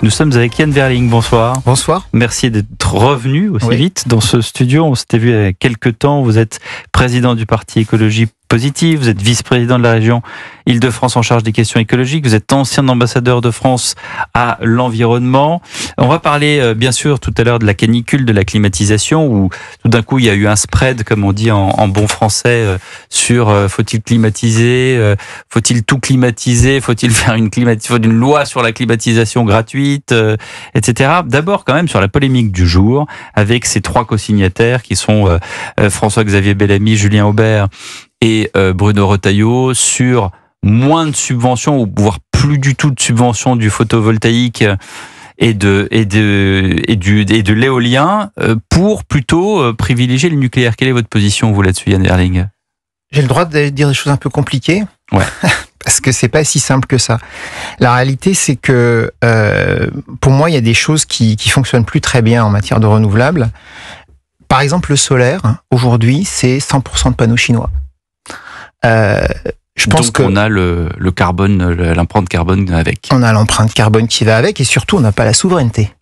Nous sommes avec Yann Verling, bonsoir. Bonsoir. Merci d'être revenu aussi vite dans ce studio. On s'était vu il y a quelques temps. Vous êtes président du parti Écologie Positive, vous êtes vice-président de la région Île-de-France en charge des questions écologiques, vous êtes ancien ambassadeur de France à l'environnement. On va parler bien sûr tout à l'heure de la canicule, de la climatisation, où tout d'un coup il y a eu un spread, comme on dit en bon français, sur faut-il climatiser, faut-il tout climatiser, faut-il faire une loi sur la climatisation gratuite, etc. D'abord quand même sur la polémique du jour, avec ces trois co-signataires qui sont François-Xavier Bellamy, Julien Aubert et Bruno Retailleau, sur moins de subventions, ou voire plus du tout de subventions du photovoltaïque et de l'éolien, pour plutôt privilégier le nucléaire. Quelle est votre position, vous, là-dessus, Yann Verling ? J'ai le droit de dire des choses un peu compliquées ? Ouais. Parce que c'est pas si simple que ça. La réalité, c'est que pour moi, il y a des choses qui fonctionnent plus très bien en matière de renouvelables. Par exemple, le solaire, aujourd'hui, c'est 100% de panneaux chinois. Je pense donc on a le carbone, l'empreinte carbone avec. On a l'empreinte carbone qui va avec, et surtout on n'a pas la souveraineté.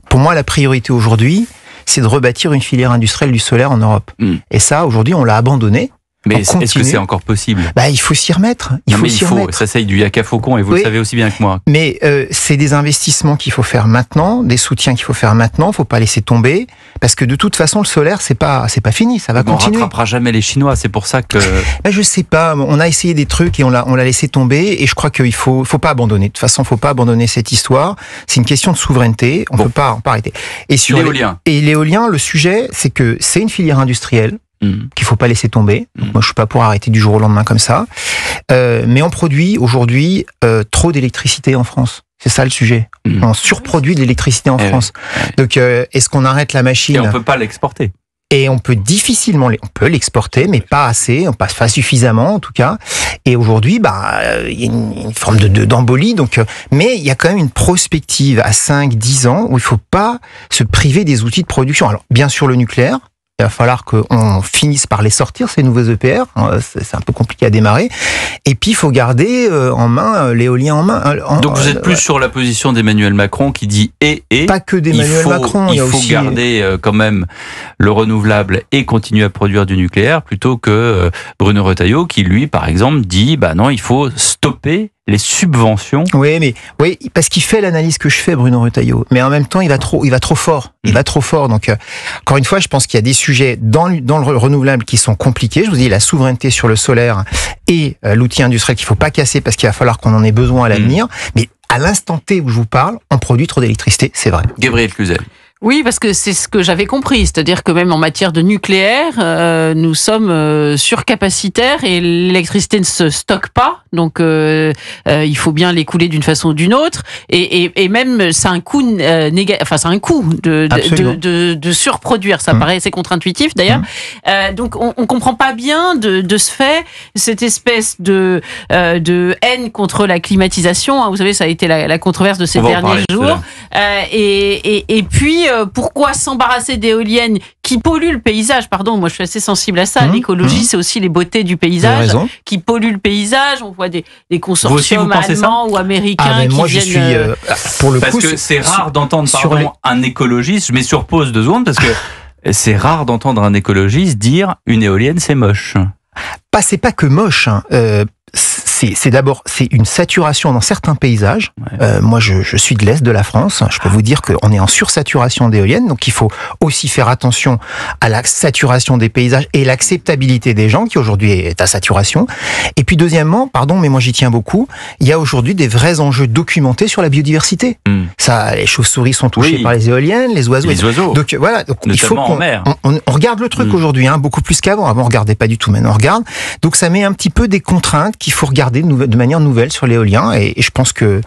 Pour moi, la priorité aujourd'hui, c'est de rebâtir une filière industrielle du solaire en Europe. Et ça, aujourd'hui, on l'a abandonné. Mais est-ce que c'est encore possible ? Il faut s'y remettre. Il faut s'y remettre. Ça, c'est du yak à faucon, et vous le savez aussi bien que moi. Mais c'est des investissements qu'il faut faire maintenant, des soutiens qu'il faut faire maintenant. Faut pas laisser tomber, parce que de toute façon, le solaire, c'est pas fini, ça va continuer. On rattrapera jamais les Chinois, c'est pour ça que. Je sais pas. On a essayé des trucs et on l'a laissé tomber. Et je crois qu'il faut pas abandonner. De toute façon, faut pas abandonner cette histoire. C'est une question de souveraineté. On peut pas arrêter. Et sur l'éolien. Et l'éolien, le sujet, c'est que c'est une filière industrielle qu'il faut pas laisser tomber. Donc moi, je suis pas pour arrêter du jour au lendemain comme ça. Mais on produit aujourd'hui trop d'électricité en France. C'est ça le sujet. On surproduit de l'électricité en France. Donc, est-ce qu'on arrête la machine ? Et on peut pas l'exporter. Et on peut difficilement l'exporter, mais pas assez, pas suffisamment en tout cas. Et aujourd'hui, il y a une forme d'embolie. Donc, mais il y a quand même une prospective à 5-10 ans où il faut pas se priver des outils de production. Alors, bien sûr, le nucléaire. Il va falloir qu'on finisse par les sortir, ces nouveaux EPR. C'est un peu compliqué à démarrer. Et puis, il faut garder en main l'éolien en main. Donc, vous êtes plus sur la position d'Emmanuel Macron qui dit Pas que d'Emmanuel Macron. Il faut garder quand même le renouvelable et continuer à produire du nucléaire, plutôt que Bruno Retailleau qui, lui, par exemple, dit non, il faut stopper les subventions. Oui, parce qu'il fait l'analyse que je fais, Bruno Retailleau. Mais en même temps, il va trop fort. Il va trop fort. Donc, encore une fois, je pense qu'il y a des sujets dans le renouvelable qui sont compliqués. Je vous dis, la souveraineté sur le solaire et l'outil industriel qu'il faut pas casser, parce qu'il va falloir qu'on en ait besoin à l'avenir. Mais à l'instant T où je vous parle, on produit trop d'électricité, c'est vrai. Gabriel Cluzel. Oui, parce que c'est ce que j'avais compris, c'est-à-dire que même en matière de nucléaire, nous sommes surcapacitaires et l'électricité ne se stocke pas, donc il faut bien l'écouler d'une façon ou d'une autre, et même c'est un coût c'est un coût de surproduire. Ça paraît assez contre-intuitif d'ailleurs. Donc on comprend pas bien de ce fait cette espèce de haine contre la climatisation. Vous savez, ça a été la controverse de ces derniers jours. Et puis pourquoi s'embarrasser d'éoliennes qui polluent le paysage ? Pardon, moi je suis assez sensible à ça. L'écologie, c'est aussi les beautés du paysage qui polluent le paysage. On voit des consortiums allemands ou américains qui viennent... pour le parce coup, que c'est rare d'entendre un écologiste, je mets sur pause 2 secondes, parce que c'est rare d'entendre un écologiste dire une éolienne c'est moche. C'est pas que moche. C'est d'abord une saturation dans certains paysages. Moi, je suis de l'Est de la France. Je peux vous dire qu'on est en sursaturation d'éoliennes, donc il faut aussi faire attention à la saturation des paysages et l'acceptabilité des gens qui aujourd'hui est à saturation. Et puis deuxièmement, pardon, mais moi j'y tiens beaucoup, il y a aujourd'hui des vrais enjeux documentés sur la biodiversité. Ça, les chauves-souris sont touchées par les éoliennes, les oiseaux. Donc voilà, il faut qu'on regarde le truc aujourd'hui, beaucoup plus qu'avant. Avant, on regardait pas du tout, maintenant on regarde. Donc ça met un petit peu des contraintes qu'il faut regarder de manière nouvelle sur l'éolien, et je pense que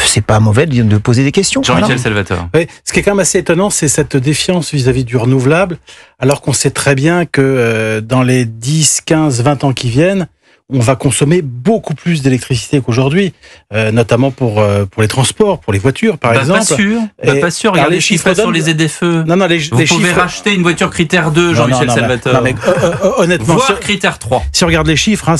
c'est pas mauvais de poser des questions. Jean-Michel Salvatore. Oui, ce qui est quand même assez étonnant, c'est cette défiance vis-à-vis du renouvelable, alors qu'on sait très bien que dans les 10, 15, 20 ans qui viennent, on va consommer beaucoup plus d'électricité qu'aujourd'hui, notamment pour les transports, pour les voitures, par exemple. Pas sûr. Regardez les chiffres sur les ZFE. Vous pouvez racheter une voiture critère 2, Jean-Michel Salvatore. Honnêtement, voire critère 3. Si on regarde les chiffres,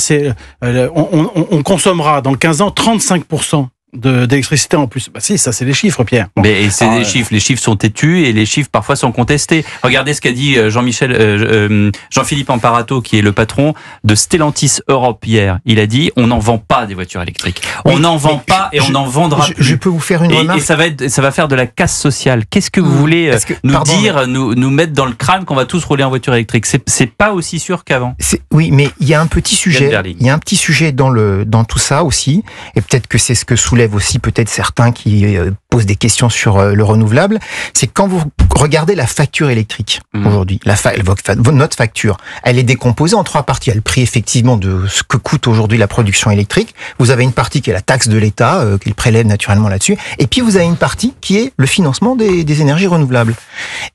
on consommera dans 15 ans 35% d'électricité en plus. Bah si, ça c'est les chiffres, Pierre. Bon. Mais c'est des chiffres. Les chiffres sont têtus et les chiffres parfois sont contestés. Regardez ce qu'a dit Jean-Philippe Amparato, qui est le patron de Stellantis Europe hier. Il a dit on n'en vend pas des voitures électriques. On n'en vend pas et on n'en vendra plus. Je peux vous faire une remarque. Et ça va faire de la casse sociale. Qu'est-ce que vous voulez nous mettre dans le crâne qu'on va tous rouler en voiture électrique? C'est pas aussi sûr qu'avant. Oui, mais il y a un petit sujet. Il y a un petit sujet dans tout ça aussi, et peut-être que c'est ce que soulève aussi peut-être certains qui posent des questions sur le renouvelable. C'est quand vous regardez la facture électrique aujourd'hui, notre facture, elle est décomposée en 3 parties. Il y a le prix effectivement de ce que coûte aujourd'hui la production électrique. Vous avez une partie qui est la taxe de l'État, qu'il prélève naturellement là-dessus. Et puis vous avez une partie qui est le financement des énergies renouvelables.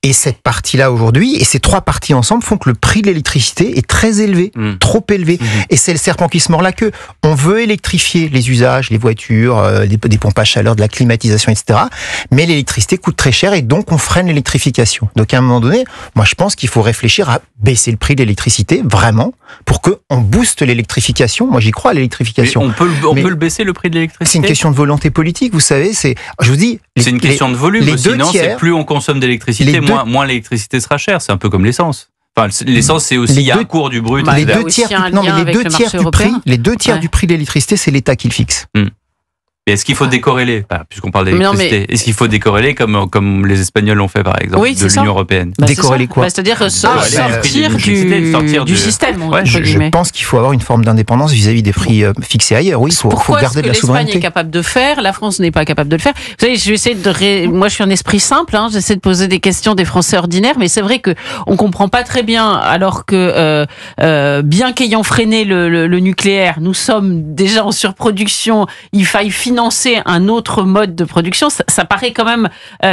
Et cette partie-là aujourd'hui, et ces 3 parties ensemble font que le prix de l'électricité est très élevé, trop élevé. Et c'est le serpent qui se mord la queue. On veut électrifier les usages, les voitures, des pompes à chaleur, de la climatisation, etc. Mais l'électricité coûte très cher et donc on freine l'électrification. Donc à un moment donné, moi je pense qu'il faut réfléchir à baisser le prix de l'électricité, vraiment, pour qu'on booste l'électrification. Moi j'y crois à l'électrification. Mais on peut le baisser, le prix de l'électricité? C'est une question de volonté politique, vous savez. Je vous dis... C'est une question de volume aussi, non? C'est plus on consomme d'électricité, moins l'électricité sera chère. C'est un peu comme l'essence. Enfin, l'essence, c'est aussi, il y a un cours du brut. Les 2 tiers du prix de l'électricité, c'est l'État qui le fixe. Et est-ce qu'il faut décorréler, puisqu'on parle d'électricité, est-ce qu'il faut décorréler comme les Espagnols l'ont fait par exemple, de l'Union européenne? Décorréler quoi? C'est-à-dire sortir du système. Je pense qu'il faut avoir une forme d'indépendance vis-à-vis des prix fixés ailleurs. Oui, il faut garder de la souveraineté. Pourquoi l'Espagne est capable de faire, la France n'est pas capable de le faire? Vous savez, je vais essayer moi je suis un esprit simple, j'essaie de poser des questions des Français ordinaires, mais c'est vrai que on comprend pas très bien, alors que bien qu'ayant freiné le nucléaire, nous sommes déjà en surproduction, il faille financer un autre mode de production, ça paraît quand même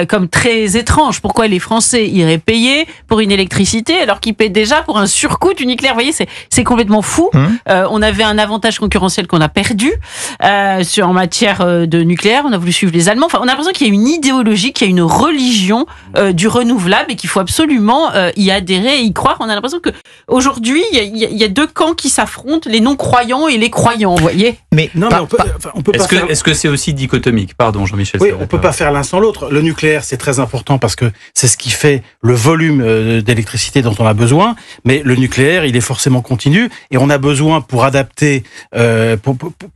comme très étrange. Pourquoi les Français iraient payer pour une électricité alors qu'ils paient déjà pour un surcoût du nucléaire? Vous voyez, c'est complètement fou. On avait un avantage concurrentiel qu'on a perdu en matière de nucléaire. On a voulu suivre les Allemands. Enfin, on a l'impression qu'il y a une idéologie, qu'il y a une religion du renouvelable et qu'il faut absolument y adhérer et y croire. On a l'impression que aujourd'hui, il y a 2 camps qui s'affrontent, les non-croyants et les croyants. Vous voyez? Mais on peut pas. Est-ce que c'est aussi dichotomique? Pardon, Jean-Michel. Oui, on peut pas faire l'un sans l'autre. Le nucléaire, c'est très important parce que c'est ce qui fait le volume d'électricité dont on a besoin. Mais le nucléaire, il est forcément continu et on a besoin pour adapter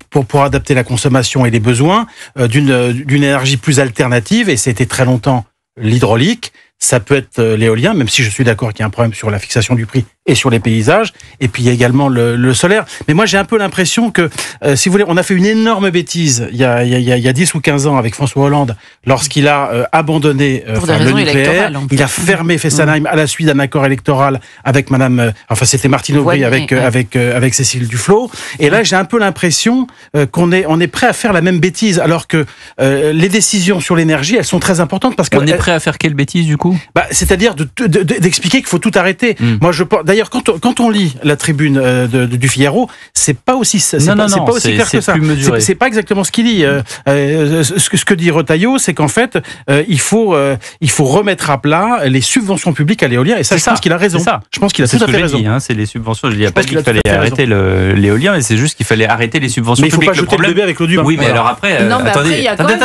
pour adapter la consommation et les besoins d'une énergie plus alternative. Et c'était très longtemps l'hydraulique. Ça peut être l'éolien, même si je suis d'accord qu'il y a un problème sur la fixation du prix et sur les paysages. Et puis il y a également le solaire. Mais moi j'ai un peu l'impression que, si vous voulez, on a fait une énorme bêtise il y a 10 ou 15 ans avec François Hollande lorsqu'il a abandonné le nucléaire. Il a fermé Fessenheim à la suite d'un accord électoral avec c'était Martine Aubry avec Cécile Duflot. Et là j'ai un peu l'impression qu'on est prêt à faire la même bêtise, alors que les décisions sur l'énergie, elles sont très importantes parce que on est prêt à faire quelle bêtise du coup? C'est-à-dire d'expliquer qu'il faut tout arrêter. Moi, d'ailleurs, quand on lit la tribune du Figaro, c'est pas aussi clair que ça. C'est pas exactement ce qu'il dit. Ce que dit Retailleau, c'est qu'en fait, il faut remettre à plat les subventions publiques à l'éolien. Et ça, je pense qu'il a raison. Je pense qu'il a tout à fait raison. C'est les subventions. Je dis pas qu'il fallait arrêter l'éolien, mais c'est juste qu'il fallait arrêter les subventions publiques. Mais il faut pas jeter le bébé avec l'eau du bain. Oui, mais alors après, attendez,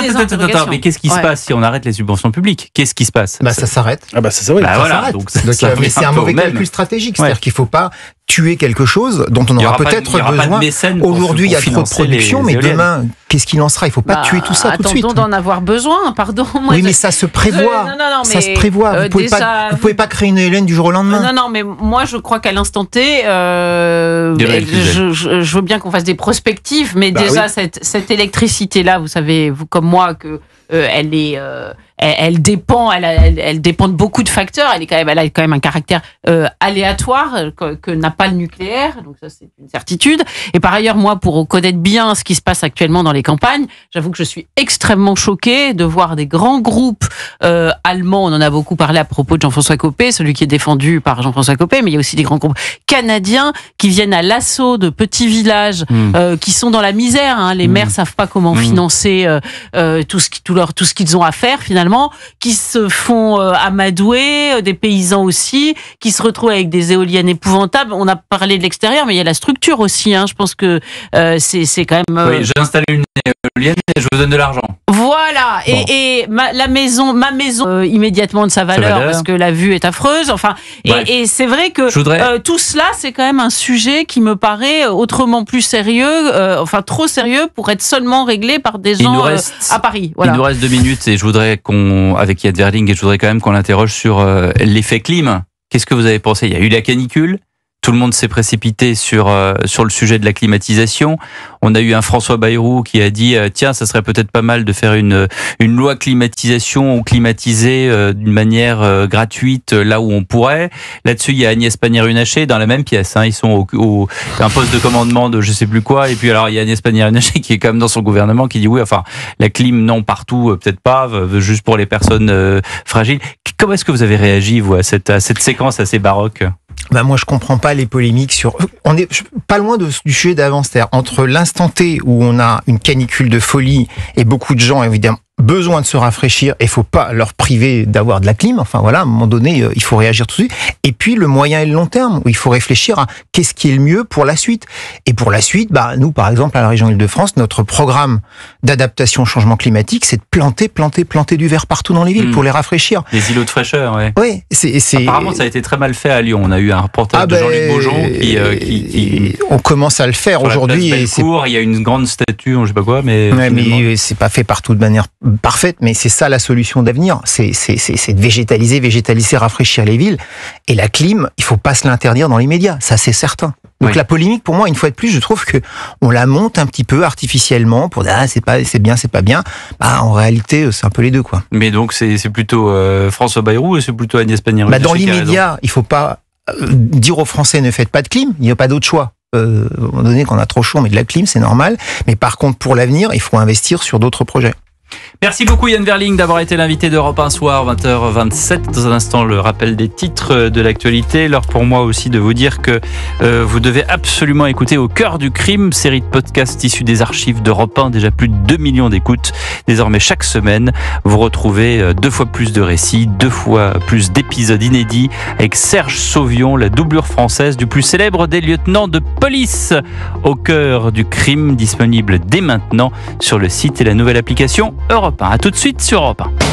mais qu'est-ce qui se passe si on arrête les subventions publiques? Qu'est-ce qui se passe? Ça s'arrête. Ça s'arrête. Donc, mais c'est un mauvais calcul stratégique. C'est-à-dire qu'il ne faut pas tuer quelque chose dont on aura peut-être besoin. Aujourd'hui, il y a trop de production, mais demain, qu'est-ce qu'il en sera? Il ne faut pas tuer tout ça tout de suite. Attendons d'en avoir besoin, pardon. Oui, mais ça se prévoit. Ça se prévoit. Vous ne pouvez pas créer une éolienne du jour au lendemain. Non, mais moi, je crois qu'à l'instant T, je veux bien qu'on fasse des prospectives, mais déjà, cette électricité-là, vous savez, vous comme moi, que elle dépend de beaucoup de facteurs. Elle a quand même un caractère aléatoire que n'a pas le nucléaire. Donc ça, c'est une certitude. Et par ailleurs, moi, pour connaître bien ce qui se passe actuellement dans les campagnes, j'avoue que je suis extrêmement choquée de voir des grands groupes allemands. On en a beaucoup parlé à propos de Jean-François Copé, celui qui est défendu par Jean-François Copé, mais il y a aussi des grands groupes canadiens qui viennent à l'assaut de petits villages qui sont dans la misère. Les maires savent pas comment financer tout ce qu'ils ont à faire finalement. finalement, qui se font amadouer, des paysans aussi, qui se retrouvent avec des éoliennes épouvantables. On a parlé de l'extérieur, mais il y a la structure aussi. Je pense que c'est quand même... Oui, j'ai installé une éolienne et je vous donne de l'argent. Voilà, bon. et ma maison immédiatement de sa valeur, parce que la vue est affreuse. Enfin, et c'est vrai que tout cela, c'est quand même un sujet qui me paraît autrement plus sérieux, trop sérieux pour être seulement réglé par des gens à Paris. Voilà. Il nous reste 2 minutes et je voudrais avec Yann Verling, et je voudrais quand même qu'on l'interroge sur l'effet clim. Qu'est-ce que vous avez pensé ? Il y a eu la canicule. Tout le monde s'est précipité sur le sujet de la climatisation. On a eu un François Bayrou qui a dit tiens, ça serait peut-être pas mal de faire une loi climatisation ou climatiser d'une manière gratuite là où on pourrait. Là-dessus, il y a Agnès Pannier-Runacher dans la même pièce. Ils sont au un poste de commandement de je sais plus quoi. Et puis alors il y a Agnès Pannier-Runacher qui est quand même dans son gouvernement qui dit oui, enfin la clim non partout, peut-être pas, juste pour les personnes fragiles. Comment est-ce que vous avez réagi vous à cette séquence assez baroque ? Moi, je comprends pas les polémiques sur... On est pas loin du sujet d'avant, c'est-à-dire entre l'instant T où on a une canicule de folie et beaucoup de gens, évidemment, besoin de se rafraîchir et faut pas leur priver d'avoir de la clim. Enfin voilà, à un moment donné, il faut réagir tout de suite. Et puis le moyen et le long terme, où il faut réfléchir à qu'est-ce qui est le mieux pour la suite. Et pour la suite, nous, par exemple, à la région Île-de-France, notre programme d'adaptation au changement climatique, c'est de planter du verre partout dans les villes pour les rafraîchir. Des îlots de fraîcheur, ouais. Oui, Apparemment, ça a été très mal fait à Lyon. On a eu un reportage de Jean-Luc Beaujon qui... On commence à le faire aujourd'hui. Il y a une grande statue, je sais pas quoi, mais... Ouais, mais c'est pas fait partout de manière parfaite, mais c'est ça la solution d'avenir. C'est de végétaliser, rafraîchir les villes. Et la clim, il faut pas se l'interdire dans les médias. Ça, c'est certain. Donc la polémique, pour moi, une fois de plus, je trouve que on la monte un petit peu artificiellement pour dire c'est bien, c'est pas bien. En réalité, c'est un peu les deux, quoi. Mais donc c'est plutôt François Bayrou et c'est plutôt Agnès Pannier-Runacher. Dans l'immédiat, il faut pas dire aux Français ne faites pas de clim. Il n'y a pas d'autre choix. À un moment donné, qu'on a trop chaud, mais de la clim, c'est normal. Mais par contre, pour l'avenir, il faut investir sur d'autres projets. Merci beaucoup Yann Verling d'avoir été l'invité d'Europe 1 Soir, 20h27. Dans un instant, le rappel des titres de l'actualité. L'heure pour moi aussi de vous dire que vous devez absolument écouter Au cœur du crime, série de podcasts issus des archives d'Europe 1, déjà plus de 2 millions d'écoutes. Désormais, chaque semaine, vous retrouvez 2 fois plus de récits, 2 fois plus d'épisodes inédits avec Serge Sauvion, la doublure française du plus célèbre des lieutenants de police. Au cœur du crime, disponible dès maintenant sur le site et la nouvelle application Europe 1. À tout de suite sur Europe 1.